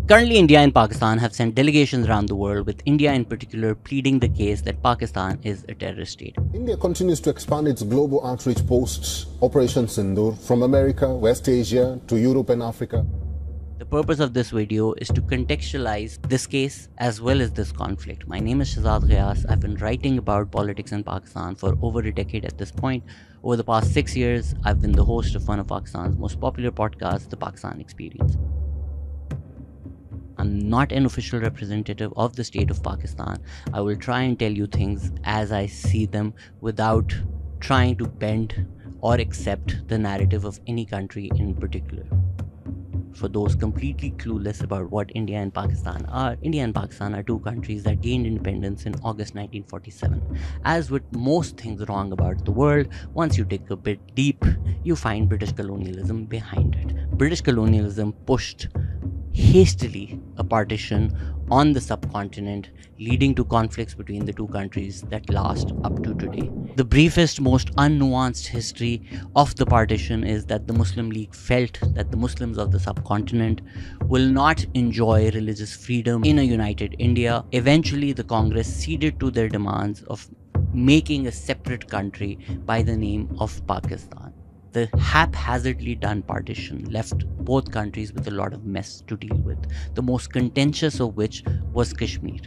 Currently, India and Pakistan have sent delegations around the world, with India in particular pleading the case that Pakistan is a terrorist state. India continues to expand its global outreach posts, Operation Sindoor, from America, West Asia to Europe and Africa. The purpose of this video is to contextualize this case as well as this conflict. My name is Shahzad Ghias. I've been writing about politics in Pakistan for over a decade at this point. Over the past 6 years, I've been the host of one of Pakistan's most popular podcasts, The Pakistan Experience. I'm not an official representative of the state of Pakistan. I will try and tell you things as I see them without trying to bend or accept the narrative of any country in particular. For those completely clueless about what India and Pakistan are, India and Pakistan are two countries that gained independence in August 1947. As with most things wrong about the world, once you dig a bit deep, you find British colonialism behind it. British colonialism pushed hastily a partition on the subcontinent, leading to conflicts between the two countries that last up to today. The briefest, most unnuanced history of the partition is that the Muslim League felt that the Muslims of the subcontinent will not enjoy religious freedom in a united India. Eventually, the Congress ceded to their demands of making a separate country by the name of Pakistan. The haphazardly done partition left both countries with a lot of mess to deal with, the most contentious of which was Kashmir.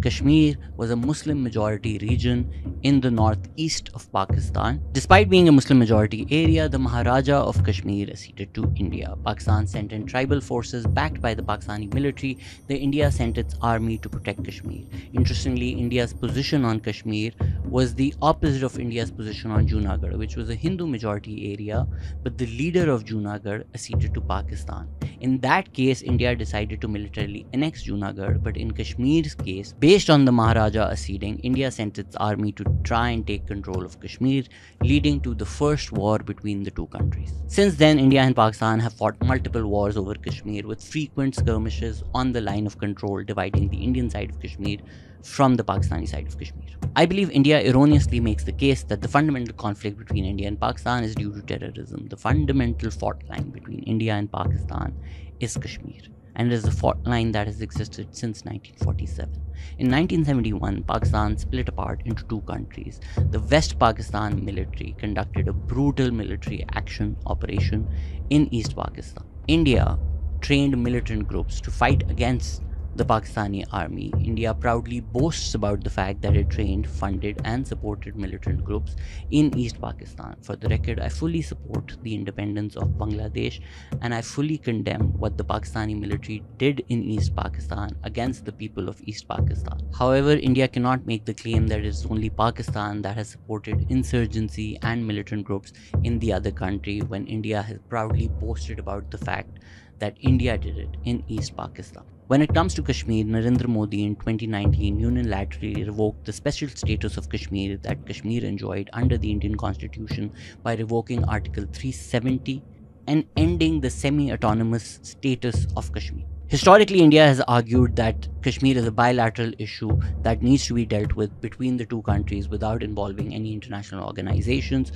Kashmir was a Muslim majority region in the northeast of Pakistan. Despite being a Muslim majority area, the Maharaja of Kashmir acceded to India. Pakistan sent in tribal forces backed by the Pakistani military. The India sent its army to protect Kashmir. Interestingly, India's position on Kashmir was the opposite of India's position on Junagadh, which was a Hindu majority area, but the leader of Junagadh acceded to Pakistan. In that case, India decided to militarily annex Junagadh, but in Kashmir's case, based on the Maharaja acceding, India sent its army to try and take control of Kashmir, leading to the first war between the two countries. Since then, India and Pakistan have fought multiple wars over Kashmir, with frequent skirmishes on the line of control dividing the Indian side of Kashmir from the Pakistani side of Kashmir. I believe India erroneously makes the case that the fundamental conflict between India and Pakistan is due to terrorism. The fundamental fault line between India and Pakistan is Kashmir, and it is a fault line that has existed since 1947. In 1971, Pakistan split apart into two countries. The West Pakistan military conducted a brutal military action operation in East Pakistan. India trained militant groups to fight against the Pakistani army. India proudly boasts about the fact that it trained, funded and supported militant groups in East Pakistan. For the record, I fully support the independence of Bangladesh, and I fully condemn what the Pakistani military did in East Pakistan against the people of East Pakistan. However, India cannot make the claim that it is only Pakistan that has supported insurgency and militant groups in the other country, when India has proudly boasted about the fact that India did it in East Pakistan. When it comes to Kashmir, Narendra Modi in 2019 unilaterally revoked the special status of Kashmir that Kashmir enjoyed under the Indian Constitution by revoking Article 370 and ending the semi-autonomous status of Kashmir. Historically, India has argued that Kashmir is a bilateral issue that needs to be dealt with between the two countries without involving any international organizations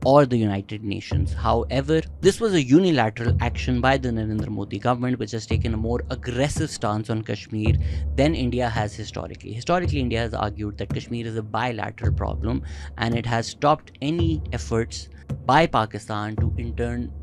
or the United Nations. However, this was a unilateral action by the Narendra Modi government, which has taken a more aggressive stance on Kashmir than India has historically. Historically, India has argued that Kashmir is a bilateral problem, and it has stopped any efforts by Pakistan to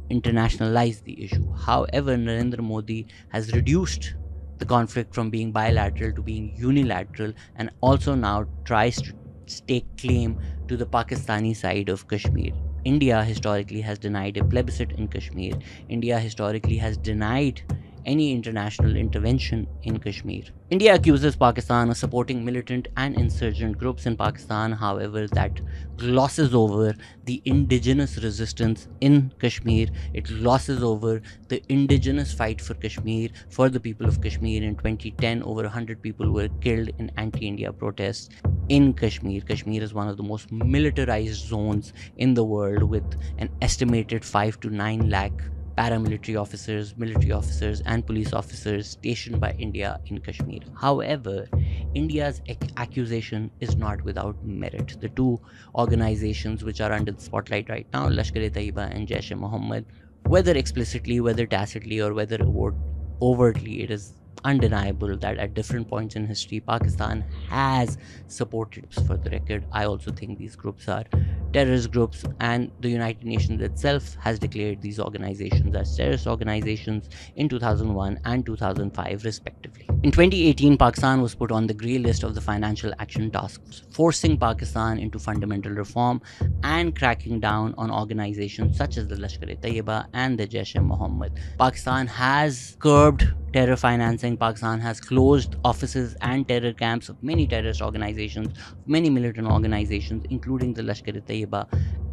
internationalize the issue. However, Narendra Modi has reduced the conflict from being bilateral to being unilateral, and also now tries to stake claim to the Pakistani side of Kashmir. India historically has denied a plebiscite in Kashmir. India historically has denied any international intervention in Kashmir. India accuses Pakistan of supporting militant and insurgent groups in Pakistan. However, that glosses over the indigenous resistance in Kashmir. It glosses over the indigenous fight for Kashmir, for the people of Kashmir. In 2010, over 100 people were killed in anti-India protests in Kashmir. Kashmir is one of the most militarized zones in the world, with an estimated 5 to 9 lakh paramilitary officers, military officers and police officers stationed by India in Kashmir. However, India's accusation is not without merit. The two organizations which are under the spotlight right now, Lashkar-e-Taiba and Jaish-e-Mohammed, whether explicitly, whether tacitly, or whether overtly, it is undeniable that at different points in history, Pakistan has supported. For the record, I also think these groups are terrorist groups, and the United Nations itself has declared these organizations as terrorist organizations in 2001 and 2005 respectively. In 2018, Pakistan was put on the grey list of the Financial Action Task Force, forcing Pakistan into fundamental reform and cracking down on organizations such as the Lashkar-e-Taiba and the Jaish-e-Mohammed. Pakistan has curbed terror financing. Pakistan has closed offices and terror camps of many terrorist organizations, many militant organizations, including the Lashkar-e-Taiba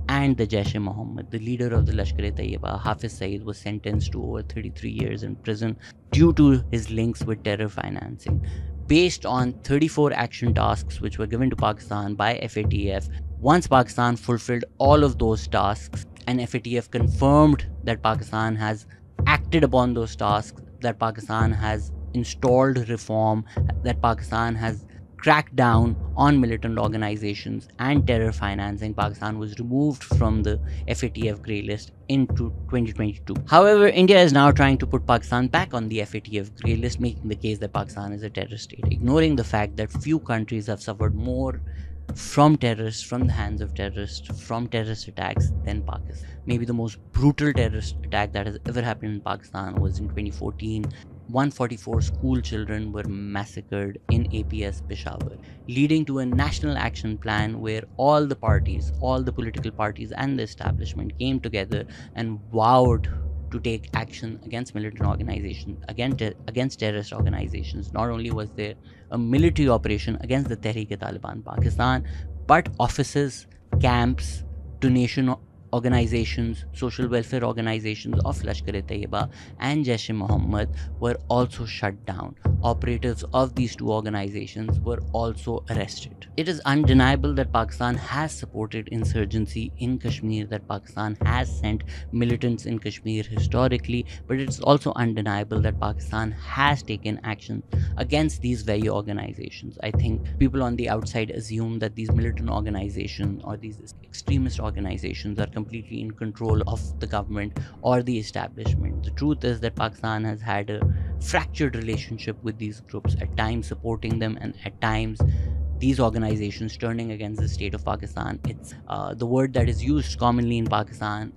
and the Jaish-e-Mohammed. The leader of the Lashkar-e-Taiba, Hafiz Saeed, was sentenced to over 33 years in prison due to his links with terror financing. Based on 34 action tasks which were given to Pakistan by FATF, once Pakistan fulfilled all of those tasks and FATF confirmed that Pakistan has acted upon those tasks, that Pakistan has installed reform, that Pakistan has cracked down on militant organizations and terror financing, Pakistan was removed from the FATF grey list into 2022. However, India is now trying to put Pakistan back on the FATF grey list, making the case that Pakistan is a terrorist state, ignoring the fact that few countries have suffered more from terrorists, from the hands of terrorists, from terrorist attacks than Pakistan. Maybe the most brutal terrorist attack that has ever happened in Pakistan was in 2014. 144 school children were massacred in APS Peshawar, leading to a national action plan where all the parties, all the political parties and the establishment came together and vowed to take action against militant organizations, against terrorist organizations. Not only was there a military operation against the Tehreek-e-Taliban Pakistan, but offices, camps, donation organizations, social welfare organizations of Lashkar-e-Taiba and Jaish-e-Mohammed were also shut down. Operatives of these two organizations were also arrested. It is undeniable that Pakistan has supported insurgency in Kashmir, that Pakistan has sent militants in Kashmir historically, but it's also undeniable that Pakistan has taken action against these very organizations. I think people on the outside assume that these militant organizations or these extremist organizations are completely in control of the government or the establishment. The truth is that Pakistan has had a fractured relationship with these groups, at times supporting them and at times these organizations turning against the state of Pakistan. It's the word that is used commonly in Pakistan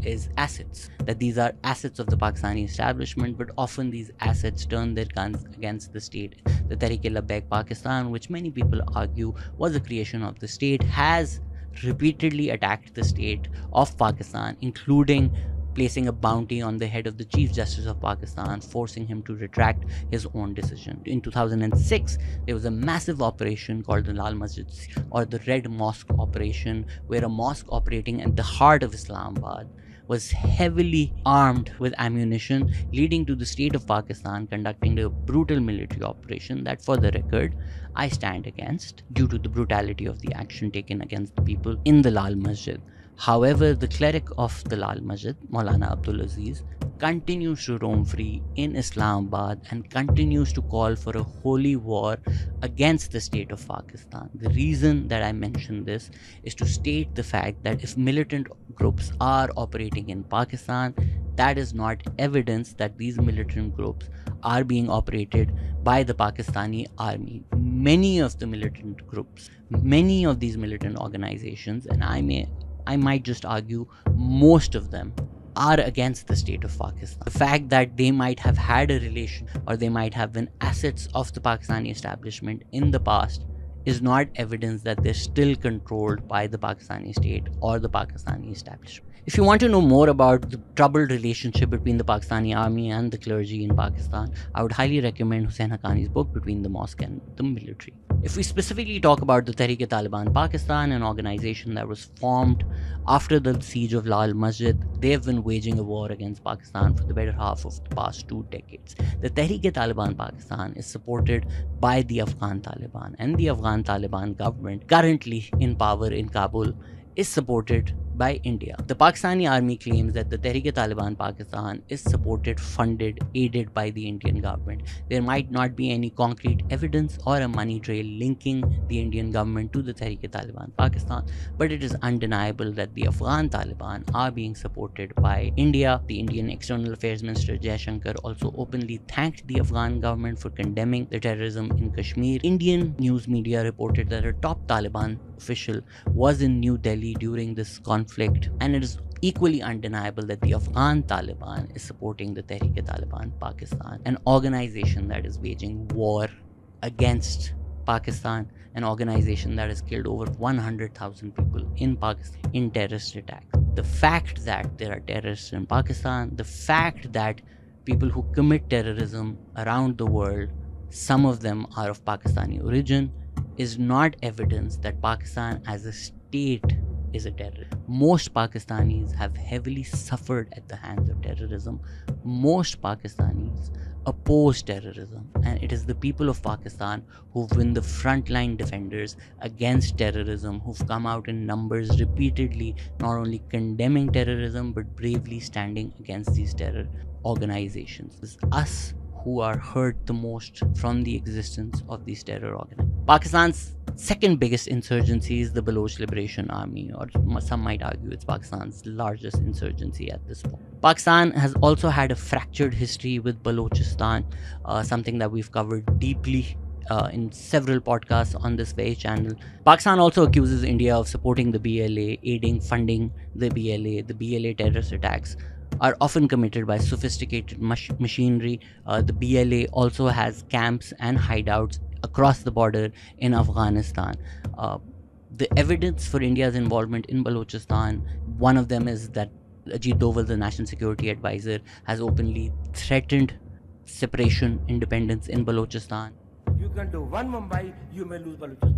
is assets, that these are assets of the Pakistani establishment, but often these assets turn their guns against the state. The Tehreek-e-Labbaik Pakistan, which many people argue was a creation of the state, has repeatedly attacked the state of Pakistan, including placing a bounty on the head of the Chief Justice of Pakistan, forcing him to retract his own decision. In 2006, there was a massive operation called the Lal Masjid or the Red Mosque operation, where a mosque operating at the heart of Islamabad was heavily armed with ammunition, leading to the state of Pakistan conducting a brutal military operation that, for the record, I stand against due to the brutality of the action taken against the people in the Lal Masjid. However, the cleric of the Lal Masjid, Maulana Abdul Aziz, continues to roam free in Islamabad and continues to call for a holy war against the state of Pakistan. The reason that I mention this is to state the fact that if militant groups are operating in Pakistan, that is not evidence that these militant groups are being operated by the Pakistani army. Many of the militant groups, many of these militant organizations, and I might just argue most of them, are against the state of Pakistan. The fact that they might have had a relation or they might have been assets of the Pakistani establishment in the past is not evidence that they're still controlled by the Pakistani state or the Pakistani establishment. If you want to know more about the troubled relationship between the Pakistani army and the clergy in Pakistan, I would highly recommend Hussain Haqqani's book, Between the Mosque and the Military. If we specifically talk about the Tehreek-e-Taliban Pakistan, an organization that was formed after the siege of Lal Masjid, they have been waging a war against Pakistan for the better half of the past 2 decades. The Tehreek-e-Taliban Pakistan is supported by the Afghan Taliban, and the Afghan Taliban government, currently in power in Kabul, is supported by India. The Pakistani army claims that the Tehreek-e-Taliban Pakistan is supported, funded, aided by the Indian government. There might not be any concrete evidence or a money trail linking the Indian government to the Tehreek-e-Taliban Pakistan, but it is undeniable that the Afghan Taliban are being supported by India. The Indian External Affairs Minister Jaishankar also openly thanked the Afghan government for condemning the terrorism in Kashmir. Indian news media reported that a top Taliban official was in New Delhi during this conflict, and it is equally undeniable that the Afghan Taliban is supporting the Tehreek-e-Taliban Pakistan, an organization that is waging war against Pakistan, an organization that has killed over 100,000 people in Pakistan in terrorist attacks. The fact that there are terrorists in Pakistan, the fact that people who commit terrorism around the world, some of them are of Pakistani origin, is not evidence that Pakistan as a state is a terrorist. Most Pakistanis have heavily suffered at the hands of terrorism. Most Pakistanis oppose terrorism, and it is the people of Pakistan who've been the frontline defenders against terrorism, who've come out in numbers repeatedly, not only condemning terrorism but bravely standing against these terror organizations. It's us who are hurt the most from the existence of these terror organizations. Pakistan's second biggest insurgency is the Baloch Liberation Army, or some might argue it's Pakistan's largest insurgency at this point. Pakistan has also had a fractured history with Balochistan, something that we've covered deeply in several podcasts on this very channel. Pakistan also accuses India of supporting the BLA, aiding, funding the BLA. The BLA terrorist attacks are often committed by sophisticated machinery. The BLA also has camps and hideouts across the border in Afghanistan. The evidence for India's involvement in Balochistan, one of them is that Ajit Doval, the National Security Advisor, has openly threatened separation, independence in Balochistan. You can do one Mumbai, you may lose Balochistan.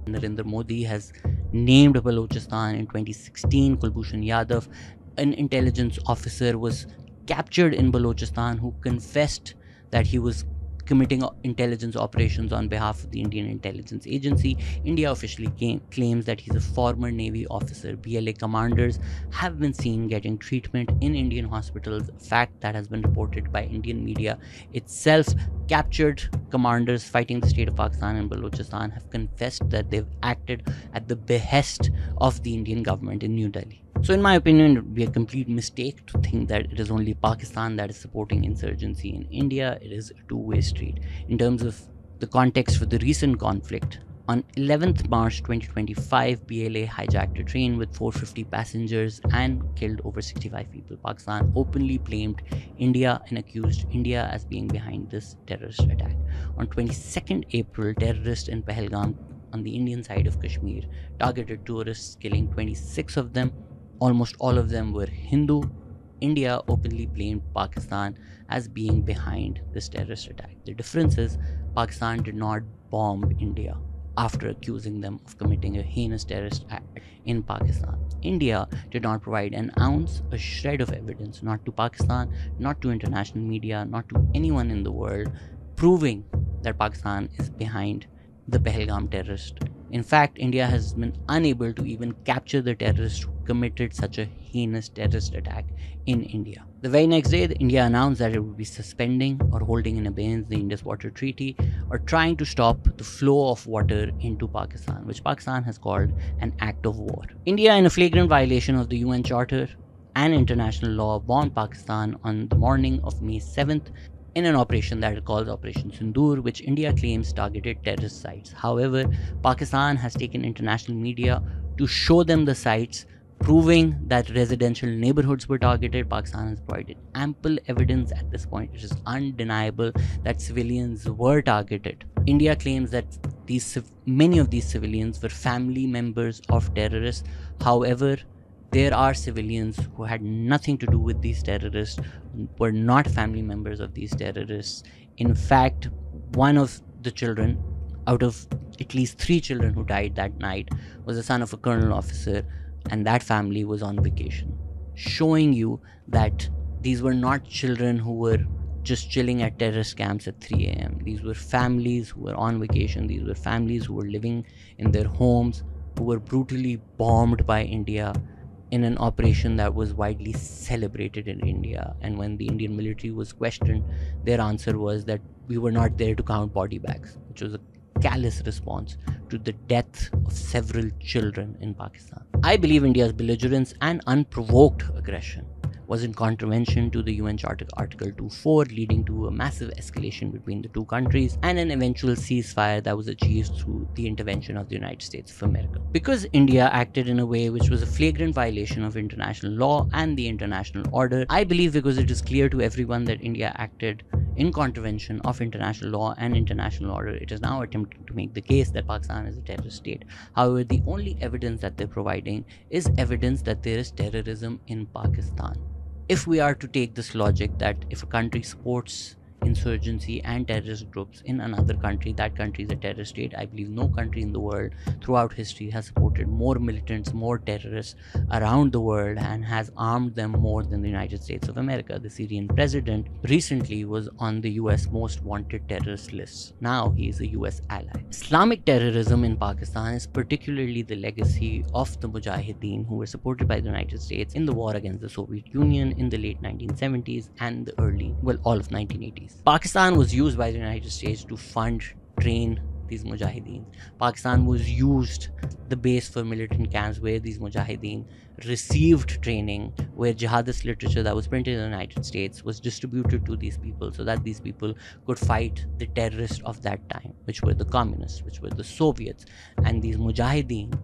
Narendra Modi has named Balochistan in 2016. Kulbhushan Yadav, an intelligence officer, was captured in Balochistan who confessed that he was committing intelligence operations on behalf of the Indian Intelligence Agency. India officially claims that he's a former Navy officer. BLA commanders have been seen getting treatment in Indian hospitals, a fact that has been reported by Indian media itself. Captured commanders fighting the state of Pakistan and Balochistan have confessed that they've acted at the behest of the Indian government in New Delhi. So in my opinion, it would be a complete mistake to think that it is only Pakistan that is supporting insurgency in India. It is a two-way street. In terms of the context for the recent conflict, on 11th March 2025, BLA hijacked a train with 450 passengers and killed over 65 people. Pakistan openly blamed India and accused India as being behind this terrorist attack. On 22nd April, terrorists in Pahalgam on the Indian side of Kashmir targeted tourists, killing 26 of them. Almost all of them were Hindu. India openly blamed Pakistan as being behind this terrorist attack. The difference is Pakistan did not bomb India after accusing them of committing a heinous terrorist act in Pakistan. India did not provide an ounce, a shred of evidence, not to Pakistan, not to international media, not to anyone in the world, proving that Pakistan is behind the Pahalgam terrorist. In fact, India has been unable to even capture the terrorist who committed such a heinous terrorist attack in India. The very next day, India announced that it would be suspending or holding in abeyance the Indus Water Treaty, or trying to stop the flow of water into Pakistan, which Pakistan has called an act of war. India, in a flagrant violation of the UN Charter and international law, bombed Pakistan on the morning of May 7th in an operation that it calls Operation Sindoor, which India claims targeted terrorist sites. However, Pakistan has taken international media to show them the sites, proving that residential neighborhoods were targeted. Pakistan has provided ample evidence at this point. It is undeniable that civilians were targeted. India claims that many of these civilians were family members of terrorists. However, there are civilians who had nothing to do with these terrorists, were not family members of these terrorists. In fact, one of the children, out of at least 3 children who died that night, was the son of a colonel officer, and that family was on vacation, showing you that these were not children who were just chilling at terrorist camps at 3 a.m. These were families who were on vacation. These were families who were living in their homes, who were brutally bombed by India. in an operation that was widely celebrated in India. And when the Indian military was questioned, their answer was that we were not there to count body bags, which was a callous response to the death of several children in Pakistan. I believe India's belligerence and unprovoked aggression was in contravention to the UN Charter Article 2.4, leading to a massive escalation between the two countries and an eventual ceasefire that was achieved through the intervention of the United States of America. Because India acted in a way which was a flagrant violation of international law and the international order, I believe because it is clear to everyone that India acted in contravention of international law and international order, it is now attempting to make the case that Pakistan is a terrorist state. However, the only evidence that they're providing is evidence that there is terrorism in Pakistan. If we are to take this logic that if a country supports insurgency and terrorist groups in another country, that country is a terrorist state, I believe no country in the world throughout history has supported more militants, more terrorists around the world and has armed them more than the United States of America. The Syrian president recently was on the US most wanted terrorist list. Now he is a US ally. Islamic terrorism in Pakistan is particularly the legacy of the Mujahideen, who were supported by the United States in the war against the Soviet Union in the late 1970s and the all of 1980s. Pakistan was used by the United States to fund, train these Mujahideen. Pakistan was used the base for militant camps where these Mujahideen received training, where jihadist literature that was printed in the United States was distributed to these people so that these people could fight the terrorists of that time, which were the communists, which were the Soviets, and these Mujahideen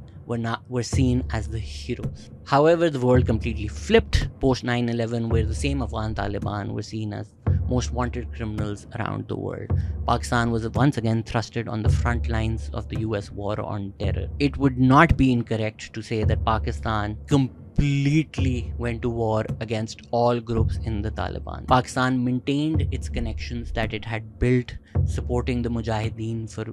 were seen as the heroes. However, the world completely flipped post 9/11, where the same Afghan Taliban were seen as most wanted criminals around the world. Pakistan was once again thrusted on the front lines of the US war on terror. It would not be incorrect to say that Pakistan completely went to war against all groups in the Taliban. Pakistan maintained its connections that it had built supporting the Mujahideen for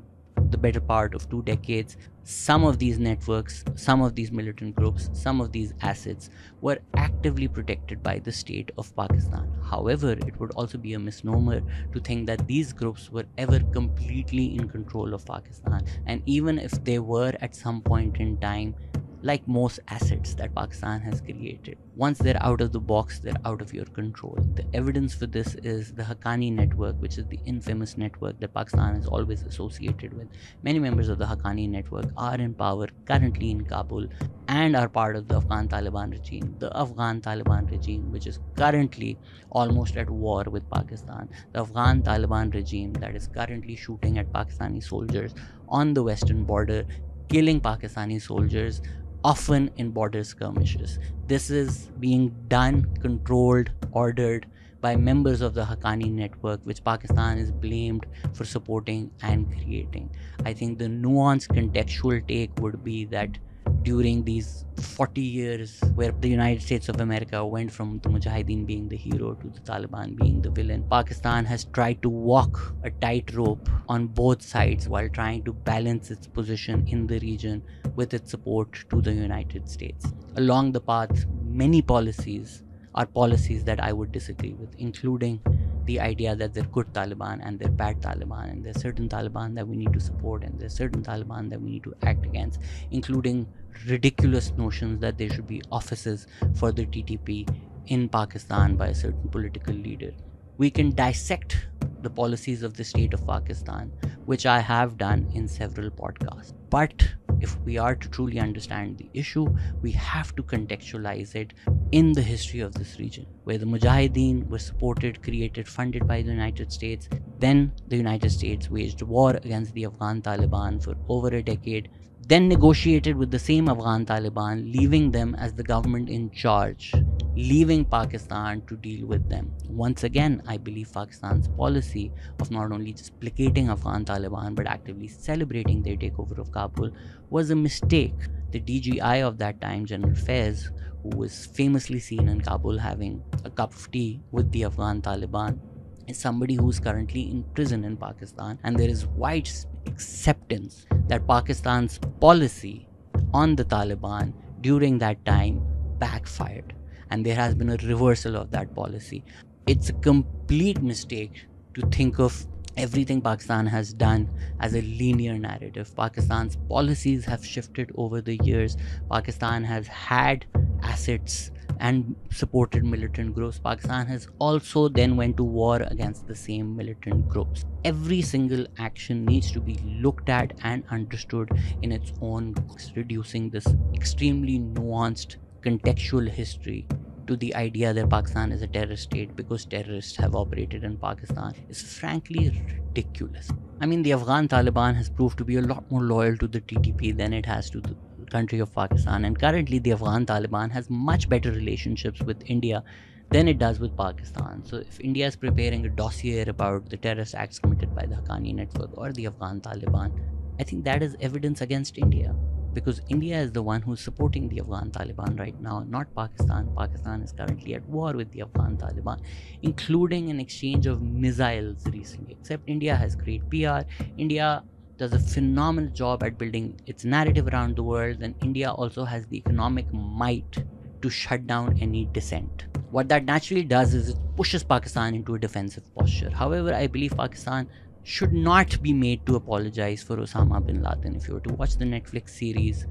the better part of 2 decades. Some of these networks, some of these militant groups, some of these assets were actively protected by the state of Pakistan. However, it would also be a misnomer to think that these groups were ever completely in control of Pakistan. And even if they were at some point in time, like most assets that Pakistan has created, once they're out of the box, they're out of your control. The evidence for this is the Haqqani network, which is the infamous network that Pakistan is always associated with. Many members of the Haqqani network are in power currently in Kabul and are part of the Afghan Taliban regime. The Afghan Taliban regime, which is currently almost at war with Pakistan. The Afghan Taliban regime that is currently shooting at Pakistani soldiers on the western border, killing Pakistani soldiers, often in border skirmishes. This is being done, controlled, ordered by members of the Haqqani network, which Pakistan is blamed for supporting and creating. I think the nuanced contextual take would be that during these 40 years where the United States of America went from the Mujahideen being the hero to the Taliban being the villain, Pakistan has tried to walk a tightrope on both sides while trying to balance its position in the region with its support to the United States. Along the path, many policies are policies that I would disagree with, including the idea that they're good Taliban and they're bad Taliban, and there's certain Taliban that we need to support and there's certain Taliban that we need to act against, including ridiculous notions that there should be offices for the TTP in Pakistan by a certain political leader. We can dissect the policies of the state of Pakistan, which I have done in several podcasts. But if we are to truly understand the issue, we have to contextualize it in the history of this region, where the Mujahideen were supported, created, funded by the United States. Then the United States waged war against the Afghan Taliban for over a decade, then negotiated with the same Afghan Taliban, leaving them as the government in charge, leaving Pakistan to deal with them. Once again, I believe Pakistan's policy of not only just placating Afghan Taliban but actively celebrating their takeover of Kabul was a mistake. The DGI of that time, General Faiz, who was famously seen in Kabul having a cup of tea with the Afghan Taliban, is somebody who is currently in prison in Pakistan, and there is wide acceptance that Pakistan's policy on the Taliban during that time backfired, and there has been a reversal of that policy. It's a complete mistake to think of everything Pakistan has done as a linear narrative. Pakistan's policies have shifted over the years. Pakistan has had assets and supported militant groups. Pakistan has also then went to war against the same militant groups. Every single action needs to be looked at and understood in its own context, reducing this extremely nuanced contextual history to the idea that Pakistan is a terrorist state because terrorists have operated in Pakistan is frankly ridiculous. I mean, the Afghan Taliban has proved to be a lot more loyal to the TTP than it has to the country of Pakistan, and currently the Afghan Taliban has much better relationships with India than it does with Pakistan. So if India is preparing a dossier about the terrorist acts committed by the Haqqani network or the Afghan Taliban, I think that is evidence against India, because India is the one who's supporting the Afghan Taliban right now, not Pakistan. Pakistan is currently at war with the Afghan Taliban, including an exchange of missiles recently. Except India has great PR. India does a phenomenal job at building its narrative around the world, and India also has the economic might to shut down any dissent. What that naturally does is it pushes Pakistan into a defensive posture. However, I believe Pakistan should not be made to apologize for Osama bin Laden. If you were to watch the Netflix series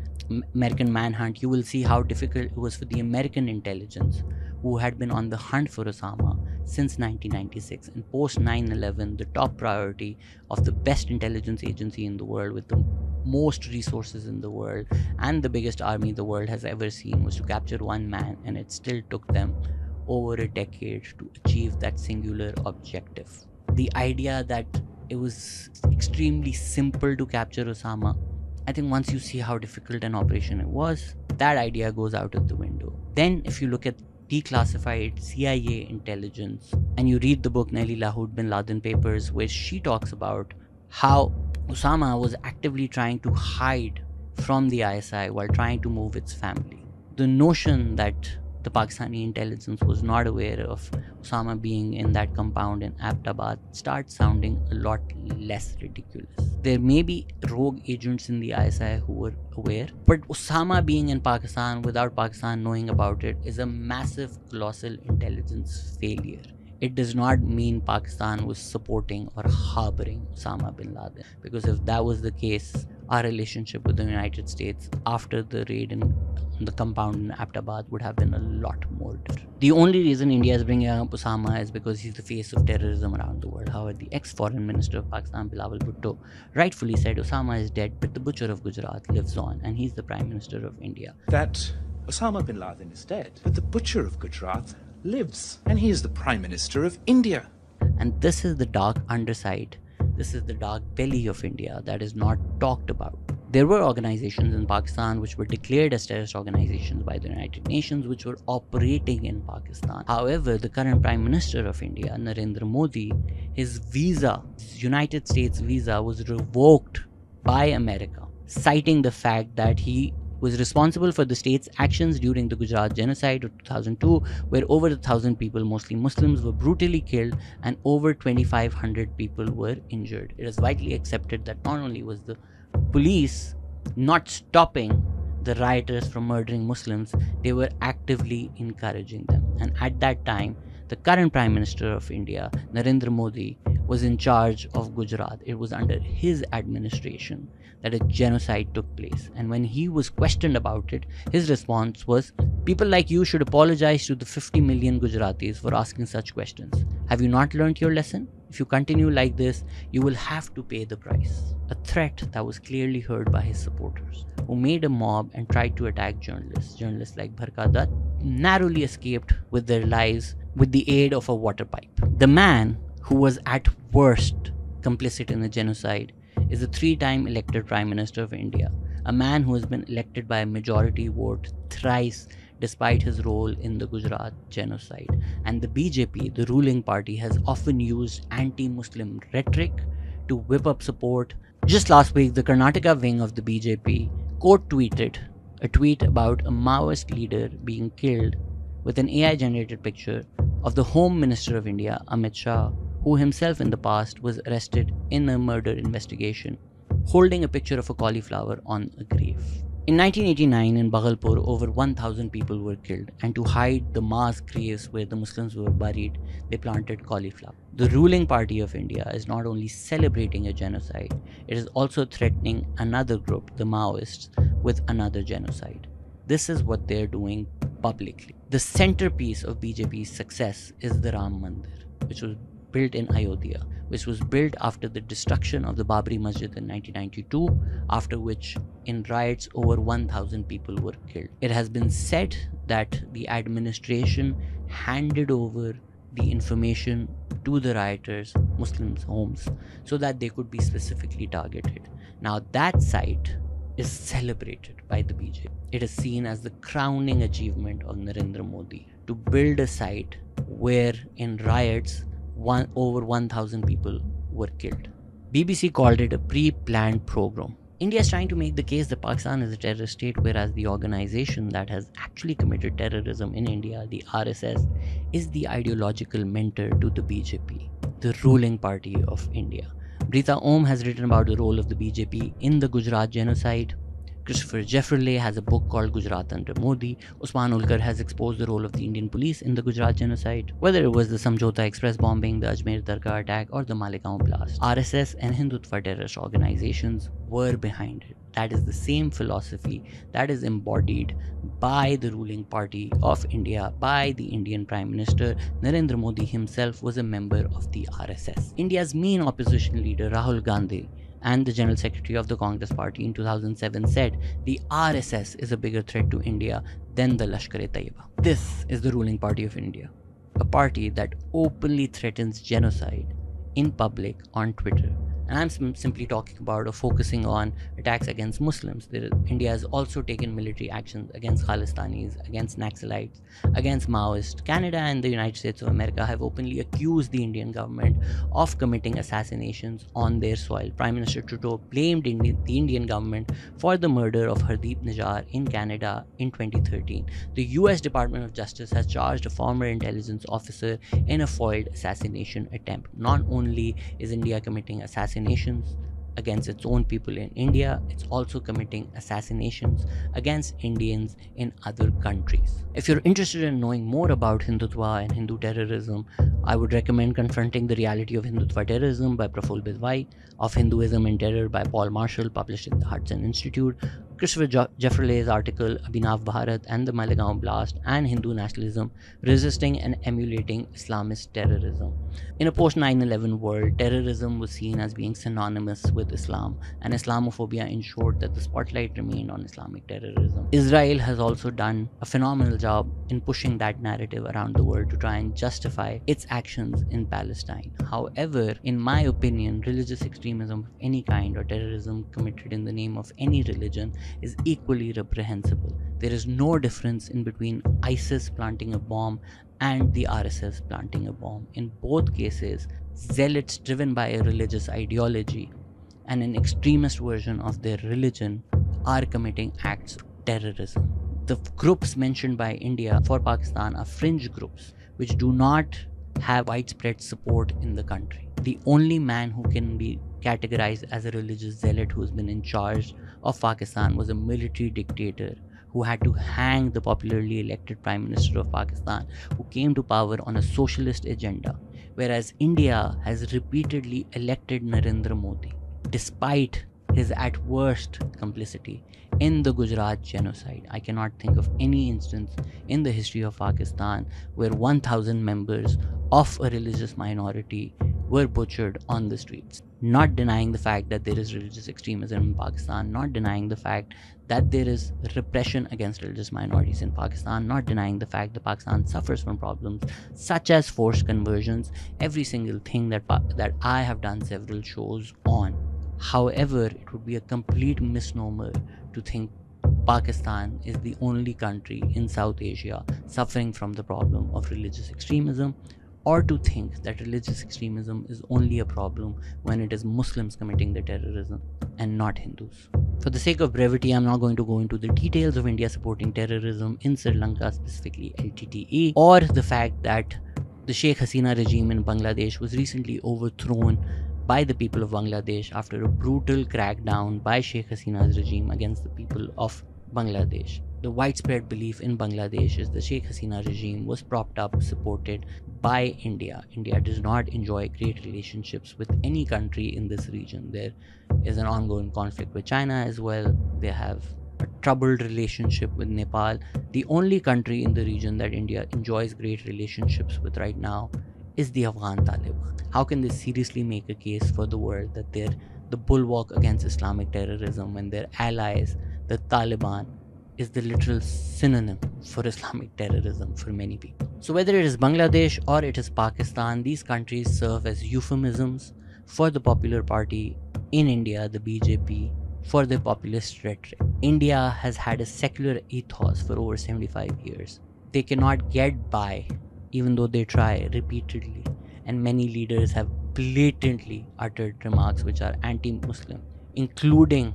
American Manhunt, you will see how difficult it was for the American intelligence, who had been on the hunt for Osama since 1996, and post 9/11, the top priority of the best intelligence agency in the world with the most resources in the world and the biggest army the world has ever seen was to capture one man, and it still took them over a decade to achieve that singular objective. The idea that it was extremely simple to capture Osama, I think once you see how difficult an operation it was, that idea goes out of the window. Then if you look at declassified CIA intelligence and you read the book Nellie Lahoud Bin Laden Papers, where she talks about how Osama was actively trying to hide from the ISI while trying to move its family. The notion that the Pakistani intelligence was not aware of Osama being in that compound in Abbottabad starts sounding a lot less ridiculous. There may be rogue agents in the ISI who were aware, but Osama being in Pakistan without Pakistan knowing about it is a massive, colossal intelligence failure. It does not mean Pakistan was supporting or harboring Osama bin Laden, because if that was the case, our relationship with the United States after the raid in the compound in Abbottabad would have been a lot more different. The only reason India is bringing up Osama is because he's the face of terrorism around the world. However, the ex-foreign minister of Pakistan, Bilawal Bhutto, rightfully said Osama is dead, but the butcher of Gujarat lives on, and he's the prime minister of India. That Osama bin Laden is dead, but the butcher of Gujarat lives, and he is the prime minister of India. And this is the dark underside. This is the dark belly of India that is not talked about. There were organizations in Pakistan which were declared as terrorist organizations by the United Nations which were operating in Pakistan. However, the current Prime Minister of India, Narendra Modi, his visa, his United States visa, was revoked by America, citing the fact that he was responsible for the state's actions during the Gujarat genocide of 2002, where over 1,000 people, mostly Muslims, were brutally killed and over 2,500 people were injured. It is widely accepted that not only was the police not stopping the rioters from murdering Muslims, they were actively encouraging them. And at that time, the current Prime Minister of India, Narendra Modi, was in charge of Gujarat. It was under his administration that a genocide took place. And when he was questioned about it, his response was, "People like you should apologize to the 50 million Gujaratis for asking such questions. Have you not learned your lesson? If you continue like this, you will have to pay the price." A threat that was clearly heard by his supporters, who made a mob and tried to attack journalists. Journalists like Bharka Dutt narrowly escaped with their lives with the aid of a water pipe. The man who was at worst complicit in the genocide is the 3-time elected Prime Minister of India, a man who has been elected by a majority vote thrice despite his role in the Gujarat genocide. And the BJP, the ruling party, has often used anti-Muslim rhetoric to whip up support. Just last week, the Karnataka wing of the BJP quote-tweeted a tweet about a Maoist leader being killed with an AI-generated picture of the Home Minister of India, Amit Shah, who himself in the past was arrested in a murder investigation, holding a picture of a cauliflower on a grave. In 1989 in Bhagalpur, over 1,000 people were killed, and to hide the mass graves where the Muslims were buried, they planted cauliflower. The ruling party of India is not only celebrating a genocide, it is also threatening another group, the Maoists, with another genocide. This is what they're doing publicly. The centerpiece of BJP's success is the Ram Mandir, which was built in Ayodhya, which was built after the destruction of the Babri Masjid in 1992, after which in riots over 1,000 people were killed. It has been said that the administration handed over the information to the rioters' Muslims' homes so that they could be specifically targeted. Now that site is celebrated by the BJP. It is seen as the crowning achievement of Narendra Modi to build a site where in riots over 1,000 people were killed. BBC called it a pre-planned program. India is trying to make the case that Pakistan is a terrorist state, whereas the organization that has actually committed terrorism in India, the RSS, is the ideological mentor to the BJP, the ruling party of India. Brita Om has written about the role of the BJP in the Gujarat genocide. Christopher Jeffrey has a book called Gujarat Under Modi. Usman Ulkar has exposed the role of the Indian police in the Gujarat genocide. Whether it was the Samjhota Express bombing, the Ajmer Dargah attack, or the Malegaon blast, RSS and Hindutva terrorist organizations were behind it. That is the same philosophy that is embodied by the ruling party of India, by the Indian Prime Minister. Narendra Modi himself was a member of the RSS. India's main opposition leader, Rahul Gandhi, and the General Secretary of the Congress Party in 2007 said the RSS is a bigger threat to India than the Lashkar-e-Taiba. This is the ruling party of India, a party that openly threatens genocide in public on Twitter. And I'm simply talking about or focusing on attacks against Muslims. India has also taken military actions against Khalistanis, against Naxalites, against Maoists. Canada and the United States of America have openly accused the Indian government of committing assassinations on their soil. Prime Minister Trudeau blamed the Indian government for the murder of Hardeep Nijjar in Canada in 2013. The US Department of Justice has charged a former intelligence officer in a foiled assassination attempt. Not only is India committing assassinations against its own people in India, it's also committing assassinations against Indians in other countries. If you're interested in knowing more about Hindutva and Hindu terrorism, I would recommend Confronting the Reality of Hindutva Terrorism by Praful Bidwai, Of Hinduism and Terror by Paul Marshall, published in the Hudson Institute, Christopher Jeffrey's article Abhinav Bharat and the Malegaon Blast and Hindu Nationalism, Resisting and Emulating Islamist Terrorism. In a post 9/11 world, terrorism was seen as being synonymous with Islam, and Islamophobia ensured that the spotlight remained on Islamic terrorism. Israel has also done a phenomenal job in pushing that narrative around the world to try and justify its actions in Palestine. However, in my opinion, religious extremism of any kind or terrorism committed in the name of any religion is equally reprehensible. There is no difference in between ISIS planting a bomb and the RSS planting a bomb. In both cases, zealots driven by a religious ideology and an extremist version of their religion are committing acts of terrorism. The groups mentioned by India for Pakistan are fringe groups which do not have widespread support in the country. The only man who can be categorized as a religious zealot who has been in charge of Pakistan was a military dictator who had to hang the popularly elected Prime Minister of Pakistan, who came to power on a socialist agenda, whereas India has repeatedly elected Narendra Modi, despite his at worst complicity in the Gujarat genocide. I cannot think of any instance in the history of Pakistan where 1,000 members of a religious minority were butchered on the streets. Not denying the fact that there is religious extremism in Pakistan, not denying the fact that there is repression against religious minorities in Pakistan, not denying the fact that Pakistan suffers from problems such as forced conversions, every single thing that I have done several shows on. However, it would be a complete misnomer to think Pakistan is the only country in South Asia suffering from the problem of religious extremism, or to think that religious extremism is only a problem when it is Muslims committing the terrorism and not Hindus. For the sake of brevity, I'm not going to go into the details of India supporting terrorism in Sri Lanka, specifically LTTE, or the fact that the Sheikh Hasina regime in Bangladesh was recently overthrown by the people of Bangladesh after a brutal crackdown by Sheikh Hasina's regime against the people of Bangladesh. The widespread belief in Bangladesh is the Sheikh Hasina regime was propped up, supported by India. India does not enjoy great relationships with any country in this region. There is an ongoing conflict with China as well. They have a troubled relationship with Nepal. The only country in the region that India enjoys great relationships with right now is the Afghan Taliban. How can they seriously make a case for the world that they're the bulwark against Islamic terrorism when their allies, the Taliban, is the literal synonym for Islamic terrorism for many people? So whether it is Bangladesh or it is Pakistan, these countries serve as euphemisms for the popular party in India, the BJP, for their populist rhetoric. India has had a secular ethos for over 75 years. They cannot get by, even though they try repeatedly, and many leaders have blatantly uttered remarks which are anti-Muslim, including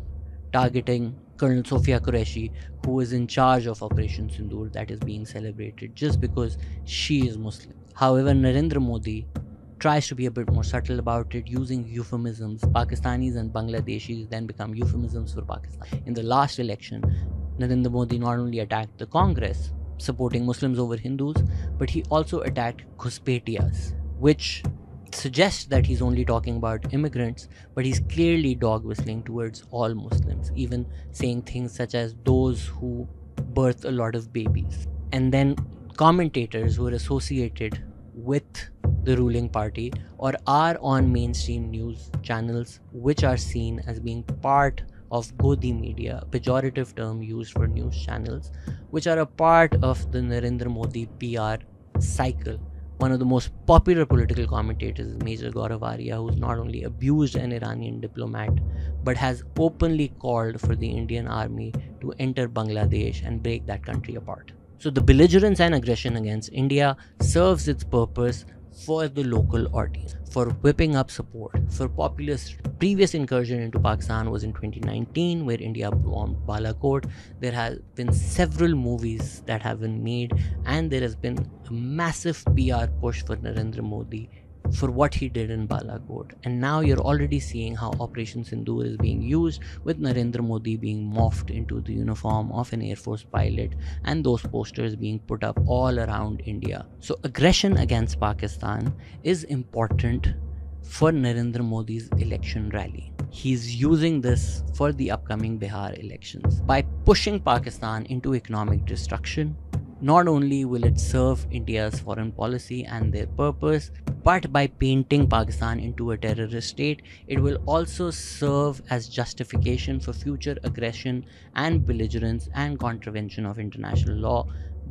targeting Colonel Sofia Qureshi, who is in charge of Operation Sindoor that is being celebrated just because she is Muslim. However, Narendra Modi tries to be a bit more subtle about it, using euphemisms. Pakistanis and Bangladeshis then become euphemisms for Pakistan. In the last election, Narendra Modi not only attacked the Congress, supporting Muslims over Hindus, but he also attacked Ghuspetiyas, which suggests that he's only talking about immigrants, but he's clearly dog whistling towards all Muslims, even saying things such as those who birth a lot of babies. And then commentators who are associated with the ruling party or are on mainstream news channels which are seen as being part of Godi media, a pejorative term used for news channels, which are a part of the Narendra Modi PR cycle. One of the most popular political commentators is Major Gaurav Arya, who's not only abused an Iranian diplomat, but has openly called for the Indian army to enter Bangladesh and break that country apart. So the belligerence and aggression against India serves its purpose for the local audience, for whipping up support for populist. Previous incursion into Pakistan was in 2019, where India bombed Balakot. There have been several movies that have been made, and there has been a massive PR push for Narendra Modi for what he did in Balakot. And now you're already seeing how Operation Sindoor is being used, with Narendra Modi being morphed into the uniform of an Air Force pilot, and those posters being put up all around India. So aggression against Pakistan is important for Narendra Modi's election rally. He's using this for the upcoming Bihar elections. By pushing Pakistan into economic destruction, not only will it serve India's foreign policy and their purpose, but by painting Pakistan into a terrorist state, it will also serve as justification for future aggression and belligerence and contravention of international law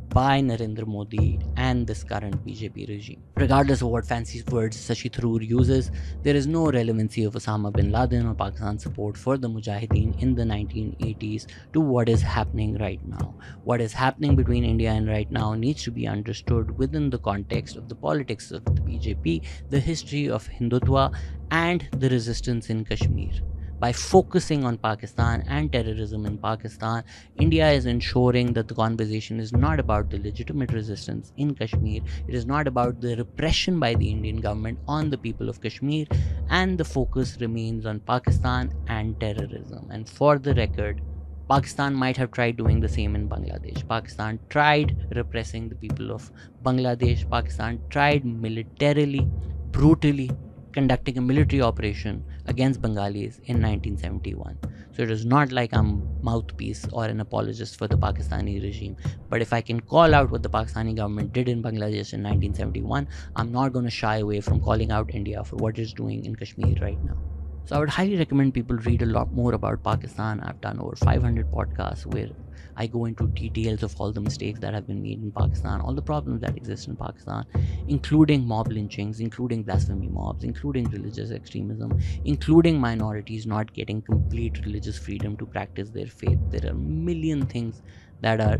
by Narendra Modi and this current BJP regime. Regardless of what fancy words Shashi Tharoor uses, there is no relevancy of Osama bin Laden or Pakistan's support for the Mujahideen in the 1980s to what is happening right now. What is happening between India and right now needs to be understood within the context of the politics of the BJP, the history of Hindutva, and the resistance in Kashmir. By focusing on Pakistan and terrorism in Pakistan, India is ensuring that the conversation is not about the legitimate resistance in Kashmir. It is not about the repression by the Indian government on the people of Kashmir, and the focus remains on Pakistan and terrorism. And for the record, Pakistan might have tried doing the same in Bangladesh. Pakistan tried repressing the people of Bangladesh. Pakistan tried militarily, brutally conducting a military operation against Bengalis in 1971. So it is not like I'm mouthpiece or an apologist for the Pakistani regime. But if I can call out what the Pakistani government did in Bangladesh in 1971, I'm not going to shy away from calling out India for what it's doing in Kashmir right now. So I would highly recommend people read a lot more about Pakistan. I've done over 500 podcasts where I go into details of all the mistakes that have been made in Pakistan, all the problems that exist in Pakistan, including mob lynchings, including blasphemy mobs, including religious extremism, including minorities not getting complete religious freedom to practice their faith. There are a million things that are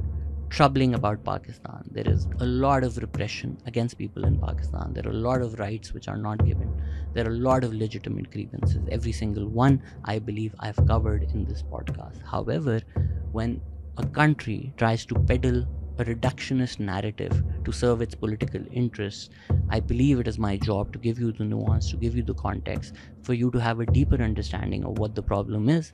troubling about Pakistan. There is a lot of repression against people in Pakistan. There are a lot of rights which are not given. There are a lot of legitimate grievances. Every single one, I believe, I've covered in this podcast. However, when a country tries to peddle a reductionist narrative to serve its political interests, I believe it is my job to give you the nuance, to give you the context, for you to have a deeper understanding of what the problem is,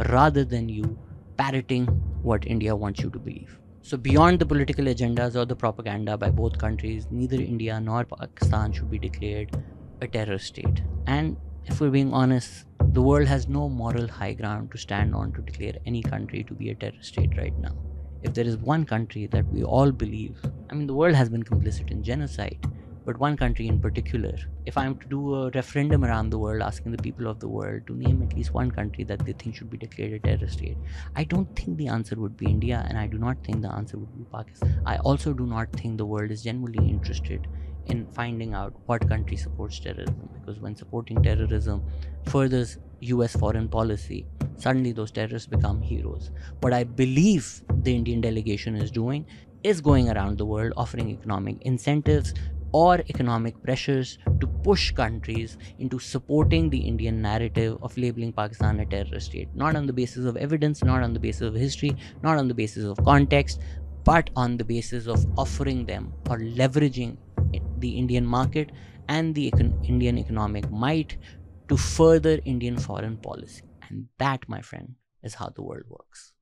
rather than you parroting what India wants you to believe. So beyond the political agendas or the propaganda by both countries, neither India nor Pakistan should be declared a terror state. And if we're being honest, the world has no moral high ground to stand on to declare any country to be a terror state right now. If there is one country that we all believe, I mean, the world has been complicit in genocide, but one country in particular, if I'm to do a referendum around the world asking the people of the world to name at least one country that they think should be declared a terror state, I don't think the answer would be India, and I do not think the answer would be Pakistan. I also do not think the world is genuinely interested in finding out what country supports terrorism, because when supporting terrorism furthers US foreign policy, suddenly those terrorists become heroes. What I believe the Indian delegation is doing is going around the world offering economic incentives or economic pressures to push countries into supporting the Indian narrative of labeling Pakistan a terrorist state, not on the basis of evidence, not on the basis of history, not on the basis of context, but on the basis of offering them or leveraging the Indian market and the Indian economic might to further Indian foreign policy. And that, my friend, is how the world works.